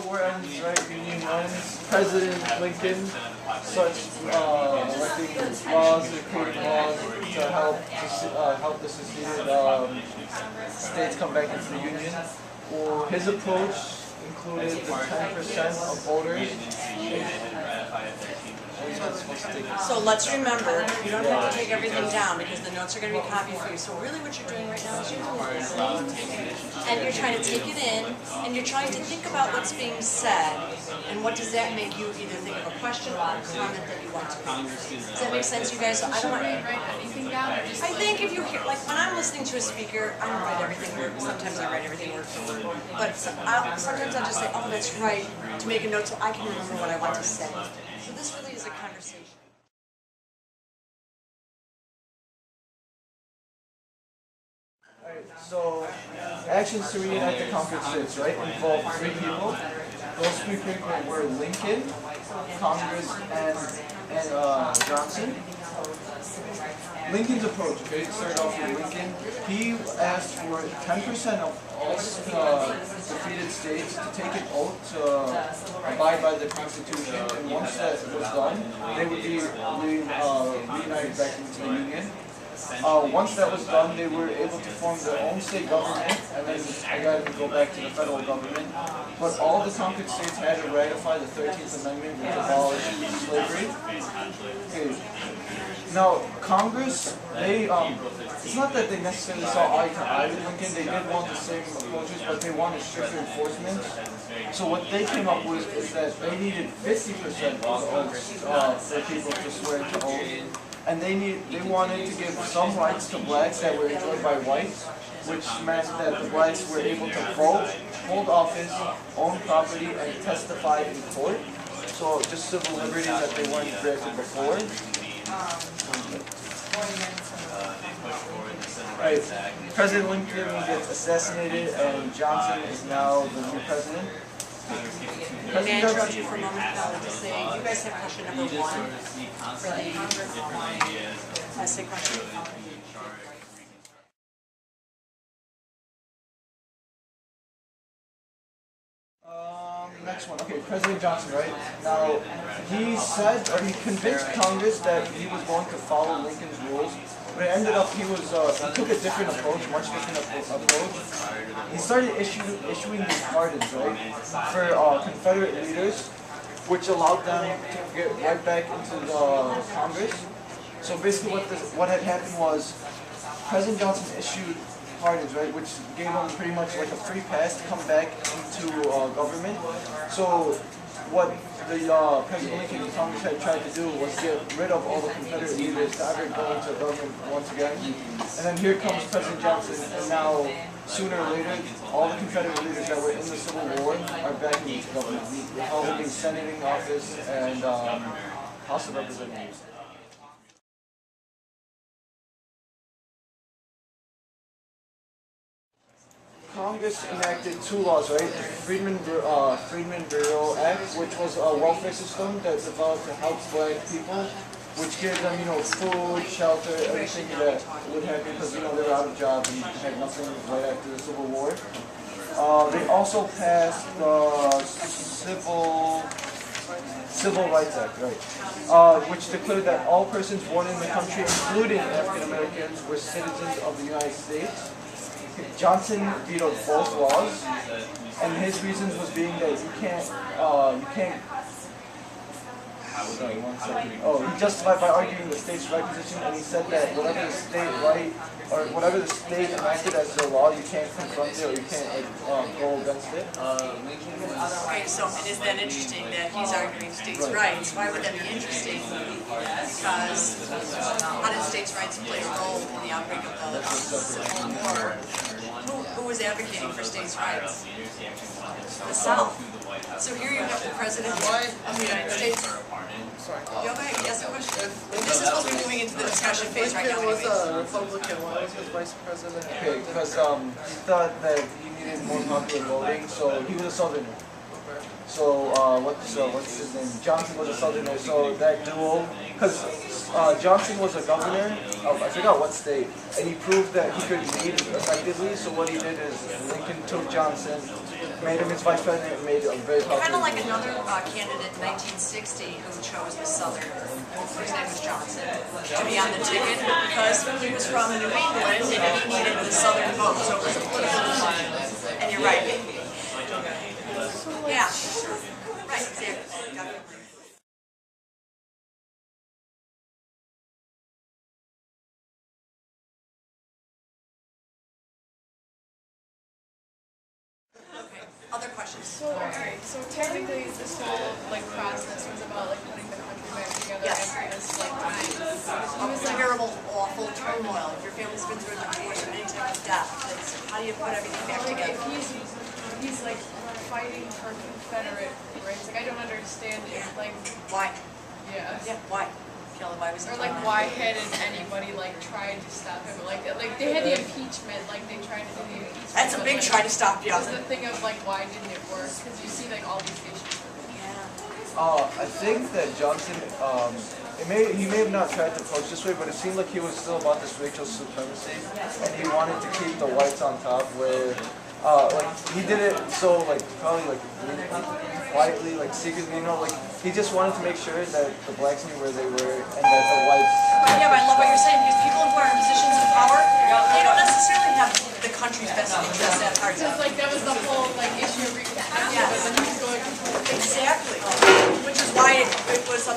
war ends, right? Union ends. President Lincoln starts electing laws and creating laws to help the seceded states come back into the Union. Well, his approach included the 10% of voters. So let's remember, you don't have to take everything down because the notes are going to be copied for you. So really what you're doing right now is you're listening and you're trying to take it in and you're trying to think about what's being said and what does that make you either think of a question or a comment that you want to make. Does that make sense, you guys? So I don't want to write anything down. I think if you hear, like when I'm listening to a speaker, I don't write everything word. Sometimes I write everything word for word. But sometimes I'll just say, oh, that's right, to make a note so I can remember what I want to say. So this really is a conversation. Alright, so actions to reenact the conquered states, right, involve 3 people. Those 3 people were Lincoln, Congress, and Johnson. Lincoln's approach, okay, started off with Lincoln. He asked for 10% of all defeated states to take an oath to abide by the Constitution, and once that was done, they would be reunited back into the Union. Once that was done, they were able to form their own state government, and then again go back to the federal government. But all the conquered states had to ratify the 13th Amendment, which abolished slavery. Okay. Now, Congress, it's not that they necessarily saw eye to eye with Lincoln. They did want the same approaches, but they wanted stricter enforcement. So what they came up with is that they needed 50% of the oaths for people to swear to oath. And they wanted to give some rights to blacks that were enjoyed by whites, which meant that the blacks were able to vote, hold office, own property, and testify in court. So just civil liberties that they weren't granted before. Right. President Lincoln gets assassinated, and Johnson is now the new president. May I interrupt you for a moment, Colin, to say, you guys have question number 1 for the essay question? Next one. Okay, President Johnson, right? Now, he said, or he convinced Congress that he was going to follow Lincoln's rules, but it ended up he took a different approach, much different approach. He started issuing these pardons, right, for Confederate leaders, which allowed them to get right back into the Congress. So basically what had happened was President Johnson issued pardons, right, which gave them pretty much like a free pass to come back into government. So what the President Lincoln and Congress had tried to do was get rid of all the Confederate leaders to ever go into government once again. And then here comes President Johnson, and now sooner or later, all the Confederate leaders that were in the Civil War are back into government, holding senating office and House of Representatives. Congress enacted 2 laws, right? The Freedmen Bureau Act, which was a welfare system that developed to help black people, which gave them, food, shelter, everything that would happen because, they were out of job and had nothing right after the Civil War. They also passed the Civil Rights Act, right? Which declared that all persons born in the country, including African Americans, were citizens of the United States. Johnson vetoed both laws, and his reasons was being that you can't. Sorry, 1 second. Oh, he justified by arguing the state's right position, and he said that whatever the state right or whatever the state enacted as the law, you can't confront it or you can't go against it. Okay, so is that interesting that he's arguing states' rights? Why would that be interesting? Because how did states' rights play a role in the outbreak of the Civil War? Who was advocating for states' rights? The South. So here you have the President of the United States. Sorry. Go ahead, yes, a question. This is supposed to be moving into the discussion phase right now. Lincoln was a Republican. Why was his vice president? Okay, because he thought that he needed more popular voting, so he was a Southerner. So what's his name? Johnson was a Southerner, so that duo, because Johnson was a governor of I forgot what state, and he proved that he could lead effectively. So what he did is Lincoln took Johnson, made him his vice president and made him very popular. Kind of like another candidate in 1960 who chose the Southern, his name was Johnson, to be on the ticket because he was from New England and he needed the Southern vote, so it was a political decision. And you're right. Yeah. Right, exactly. Okay, other questions? So, alright, so technically this whole like process was about like putting the country back together Yes. after this like time. A terrible, awful turmoil. If your family's been through a divorce or any type of death, how do you put everything back Like together? if he's like fighting for Confederate rights, like I don't understand it. Like Why? yeah. Yeah, why? Kelly, why was he Or doing like that? why hadn't anybody like tried to stop him? Like they had the impeachment, like they tried to do the impeachment. That's a but, big like, try to stop you. That's the thing of like why didn't it work? Because you see like all these issues. Yeah. I think that Johnson, he may have not tried to approach this way, but it seemed like he was still about this racial supremacy, and he wanted to keep the whites on top. Where, like he did it so like probably like quietly, like secretly, you know, like he just wanted to make sure that the blacks knew where they were and that the whites. Yeah, but I love what you're saying because people who are in positions of power, they don't necessarily have the country's best interest at heart. Because like that was the whole like issue of Reconstruction, Yes. but then he was going Exactly. Which is why it was a